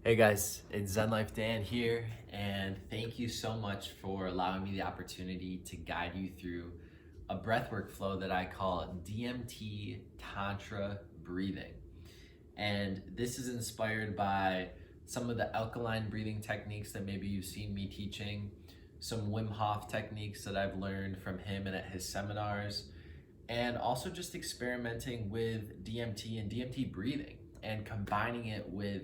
Hey guys, it's Zen Life Dan here, and thank you so much for allowing me the opportunity to guide you through a breathwork flow that I call DMT Tantra breathing. And this is inspired by some of the alkaline breathing techniques that maybe you've seen me teaching, some Wim Hof techniques that I've learned from him and at his seminars, and also just experimenting with DMT and DMT breathing and combining it with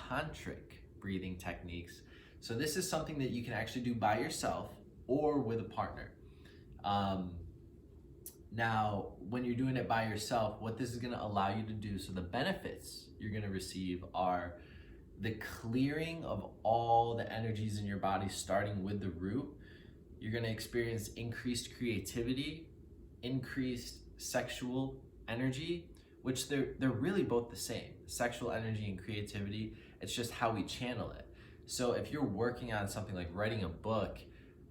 tantric breathing techniques. So this is something that you can actually do by yourself or with a partner. Now, when you're doing it by yourself, what this is going to allow you to do, so the benefits you're going to receive are the clearing of all the energies in your body, starting with the root. You're going to experience increased creativity, increased sexual energy, which they're really both the same. Sexual energy and creativity, it's just how we channel it. So if you're working on something like writing a book,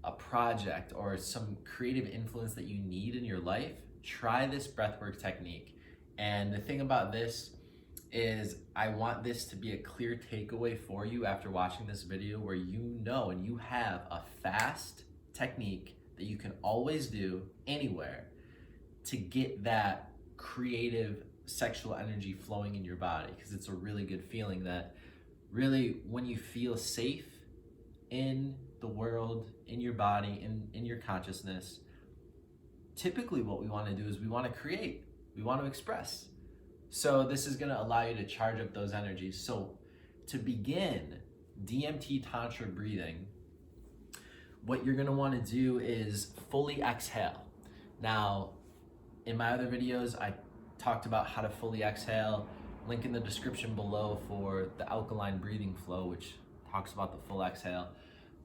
a project, or some creative influence that you need in your life, try this breathwork technique. And the thing about this is I want this to be a clear takeaway for you after watching this video, where you know and you have a fast technique that you can always do anywhere to get that creative sexual energy flowing in your body, because it's a really good feeling that really when you feel safe in the world, in your body, in your consciousness, typically what we want to do is we want to create, we want to express. So this is going to allow you to charge up those energies. So to begin DMT Tantra breathing, what you're going to want to do is fully exhale. Now, in my other videos, I talked about how to fully exhale. Link in the description below for the alkaline breathing flow, which talks about the full exhale.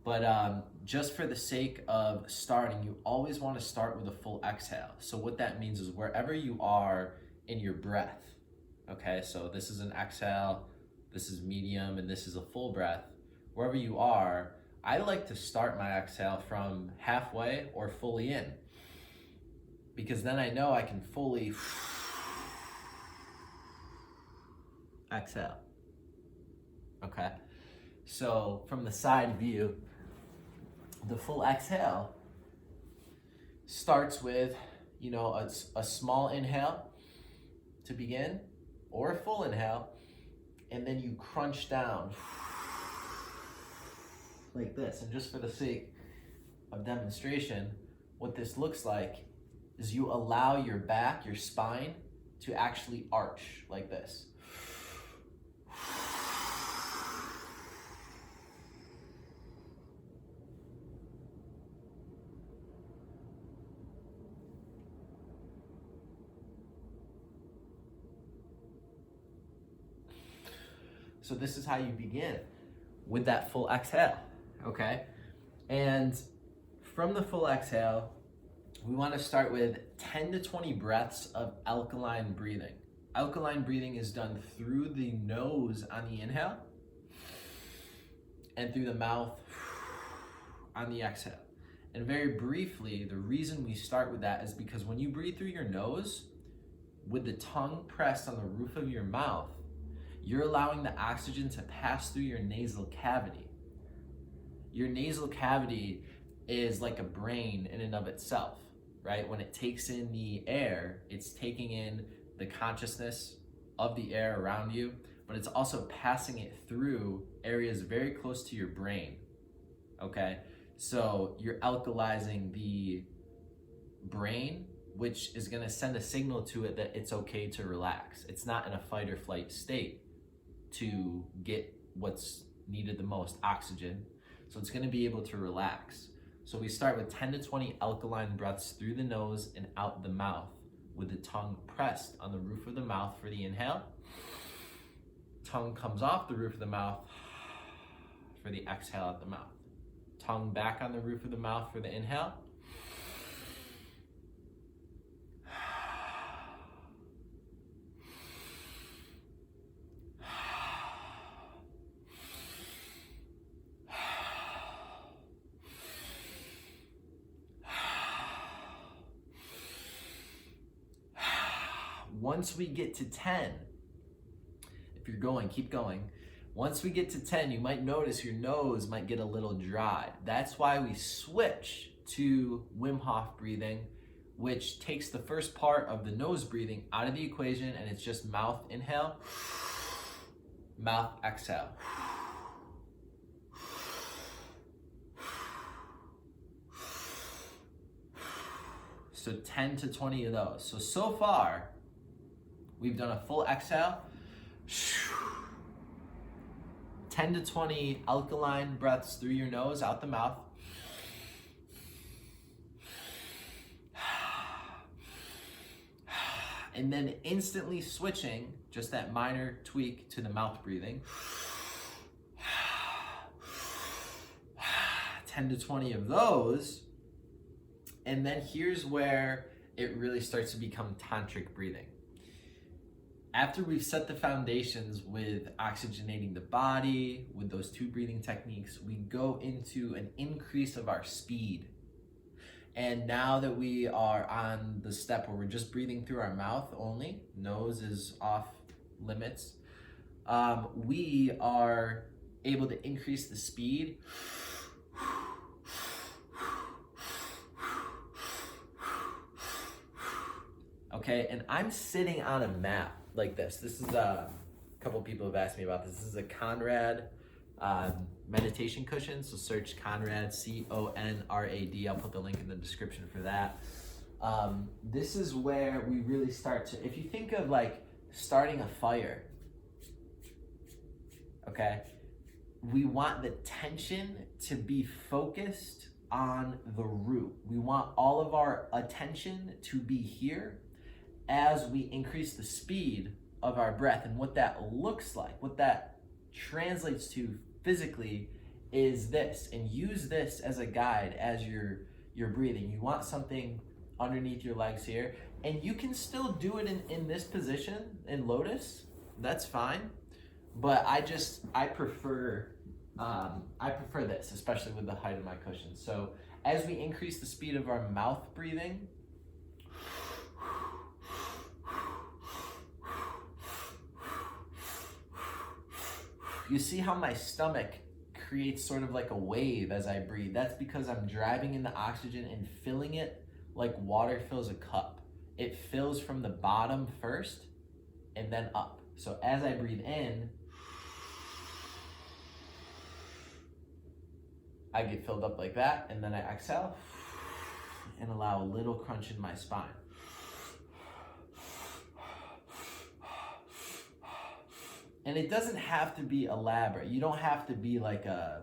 But just for the sake of starting, you always want to start with a full exhale. So what that means is wherever you are in your breath, okay, so this is an exhale, this is medium, and this is a full breath. Wherever you are, I like to start my exhale from halfway or fully in, because then I know I can fully exhale. Okay, so from the side view, the full exhale starts with, a small inhale to begin, or a full inhale, and then you crunch down like this. And just for the sake of demonstration, what this looks like is you allow your back, your spine, to actually arch like this. So this is how you begin, with that full exhale, okay? And from the full exhale, we want to start with 10 to 20 breaths of alkaline breathing. Alkaline breathing is done through the nose on the inhale and through the mouth on the exhale. And very briefly, the reason we start with that is because when you breathe through your nose, with the tongue pressed on the roof of your mouth, you're allowing the oxygen to pass through your nasal cavity. Your nasal cavity is like a brain in and of itself, right? When it takes in the air, it's taking in the consciousness of the air around you, but it's also passing it through areas very close to your brain, okay? So you're alkalizing the brain, which is gonna send a signal to it that it's okay to relax. It's not in a fight or flight state to get what's needed the most, oxygen. So it's gonna be able to relax. So we start with 10 to 20 alkaline breaths through the nose and out the mouth, with the tongue pressed on the roof of the mouth for the inhale. Tongue comes off the roof of the mouth for the exhale at the mouth. Tongue back on the roof of the mouth for the inhale. Once we get to 10, if you're going, keep going. Once we get to 10, you might notice your nose might get a little dry. That's why we switch to Wim Hof breathing, which takes the first part of the nose breathing out of the equation, and it's just mouth inhale, mouth exhale. So 10 to 20 of those. So far, we've done a full exhale, 10 to 20 alkaline breaths through your nose, out the mouth. And then instantly switching, just that minor tweak, to the mouth breathing. 10 to 20 of those. And then here's where it really starts to become tantric breathing. After we've set the foundations with oxygenating the body, with those two breathing techniques, we go into an increase of our speed. And now that we are on the step where we're just breathing through our mouth only, nose is off limits, we are able to increase the speed. Okay, and I'm sitting on a mat like this. This is a couple people have asked me about this. This is a Conrad meditation cushion. So search Conrad, C-O-N-R-A-D. I'll put the link in the description for that. This is where we really start to, if you think of like starting a fire, okay, we want the tension to be focused on the root. We want all of our attention to be here as we increase the speed of our breath. And what that looks like, what that translates to physically is this, and use this as a guide as you're breathing. You want something underneath your legs here, and you can still do it in this position in lotus, that's fine, but I prefer this, especially with the height of my cushion. So as we increase the speed of our mouth breathing, you see how my stomach creates sort of like a wave as I breathe. That's because I'm driving in the oxygen and filling it like water fills a cup. It fills from the bottom first and then up. So as I breathe in, I get filled up like that, and then I exhale and allow a little crunch in my spine. And it doesn't have to be elaborate. You don't have to be like a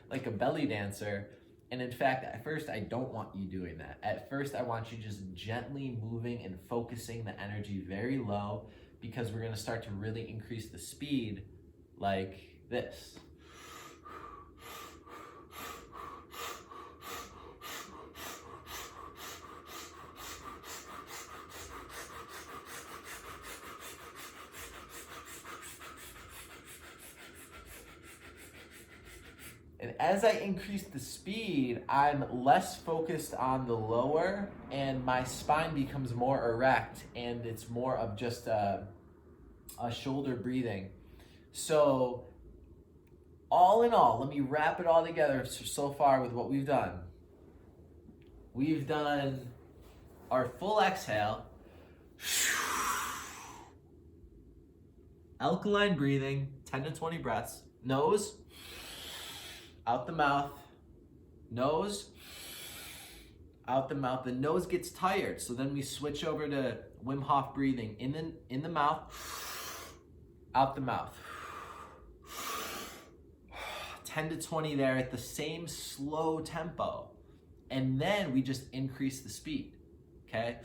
like a belly dancer. And in fact, at first, I don't want you doing that. At first, I want you just gently moving and focusing the energy very low, because we're gonna start to really increase the speed like this. And as I increase the speed, I'm less focused on the lower, and my spine becomes more erect, and it's more of just a shoulder breathing. So all in all, let me wrap it all together so far with what we've done. We've done our full exhale, alkaline breathing, 10 to 20 breaths, nose, out the mouth, nose, out the mouth. The nose gets tired, so then we switch over to Wim Hof breathing, in the mouth, out the mouth. 10 to 20 there at the same slow tempo. And then we just increase the speed, okay?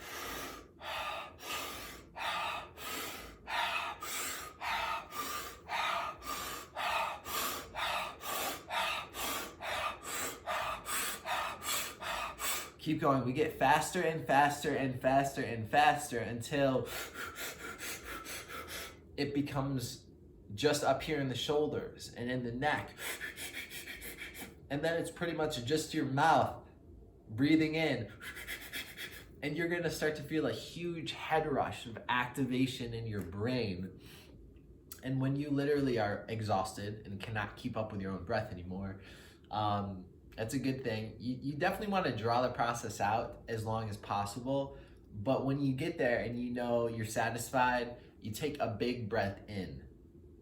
Keep going. We get faster and faster and faster and faster until it becomes just up here in the shoulders and in the neck. And then it's pretty much just your mouth breathing in. And you're going to start to feel a huge head rush of activation in your brain. And when you literally are exhausted and cannot keep up with your own breath anymore, that's a good thing. You definitely want to draw the process out as long as possible. But when you get there and you know you're satisfied, you take a big breath in.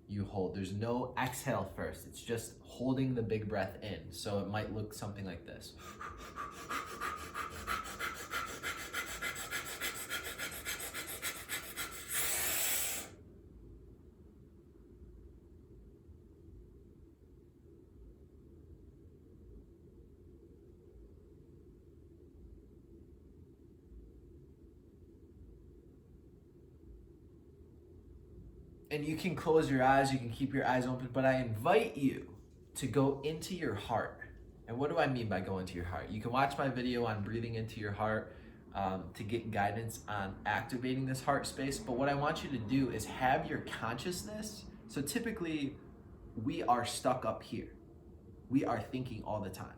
You hold. There's no exhale first. It's just holding the big breath in. So it might look something like this. And you can close your eyes, you can keep your eyes open, but I invite you to go into your heart. And what do I mean by go into your heart? You can watch my video on breathing into your heart to get guidance on activating this heart space. But what I want you to do is have your consciousness. So typically we are stuck up here. We are thinking all the time.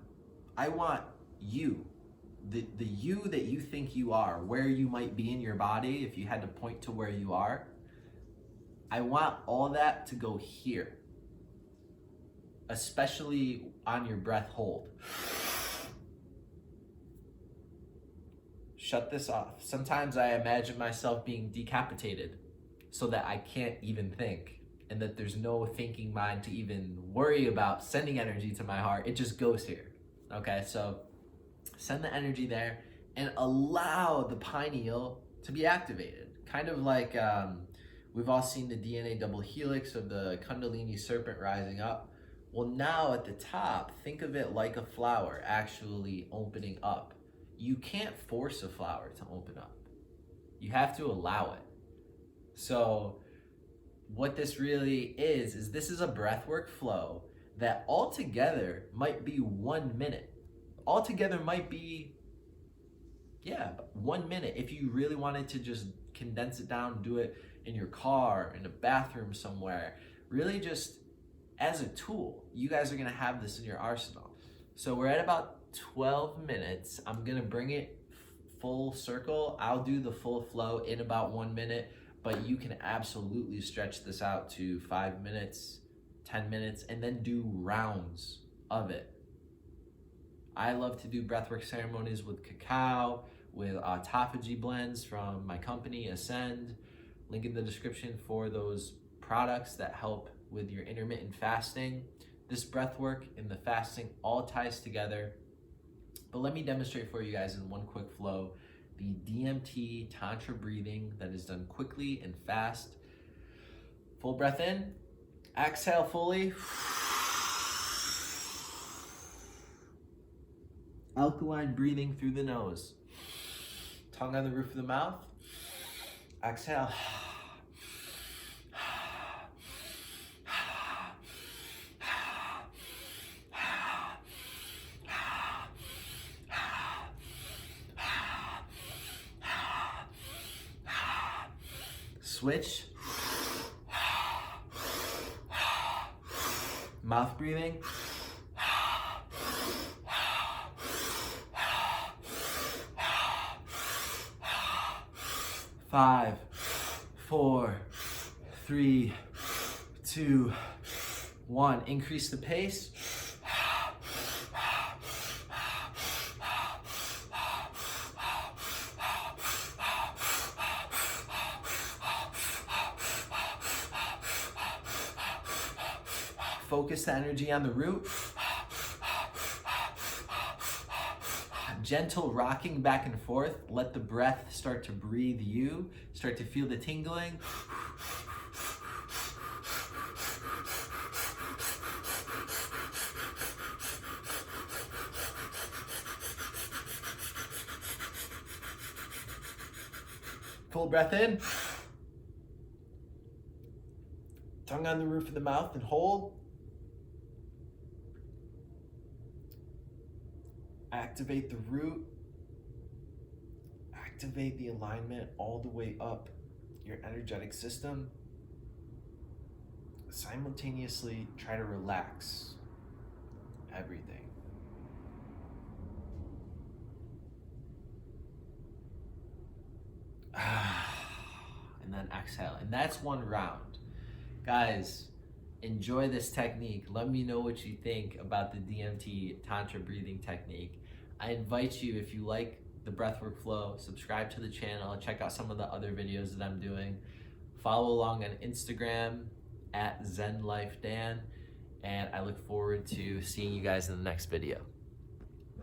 I want you, the you that you think you are, where you might be in your body, if you had to point to where you are, I want all that to go here, especially on your breath hold. Shut this off. Sometimes I imagine myself being decapitated so that I can't even think, and that there's no thinking mind to even worry about sending energy to my heart. It just goes here. Okay, so send the energy there and allow the pineal to be activated. Kind of like we've all seen the DNA double helix of the Kundalini serpent rising up. Well, now at the top, think of it like a flower actually opening up. You can't force a flower to open up. You have to allow it. So what this really is this is a breathwork flow that altogether might be 1 minute. Altogether might be, 1 minute. If you really wanted to just condense it down, do it in your car, in a bathroom somewhere, really just as a tool. You guys are gonna have this in your arsenal. So we're at about 12 minutes. I'm gonna bring it full circle. I'll do the full flow in about 1 minute, but you can absolutely stretch this out to 5 minutes, 10 minutes, and then do rounds of it. I love to do breathwork ceremonies with cacao, with autophagy blends from my company, Ascend. Link in the description for those products that help with your intermittent fasting. This breathwork and the fasting all ties together. But let me demonstrate for you guys in one quick flow the DMT Tantra breathing that is done quickly and fast. Full breath in, exhale fully. Alkaline breathing through the nose. Tongue on the roof of the mouth. Exhale. Switch. Mouth breathing. 5, 4, 3, 2, 1. Increase the pace. Focus the energy on the root. Gentle rocking back and forth. Let the breath start to breathe you. Start to feel the tingling. Full breath in. Tongue on the roof of the mouth and hold. Activate the root. Activate the alignment all the way up your energetic system. Simultaneously try to relax everything. And then exhale. And that's one round. Guys, enjoy this technique. Let me know what you think about the DMT Tantra breathing technique. I invite you, if you like the breathwork flow, subscribe to the channel, check out some of the other videos that I'm doing. Follow along on Instagram at ZenLifeDan, and I look forward to seeing you guys in the next video.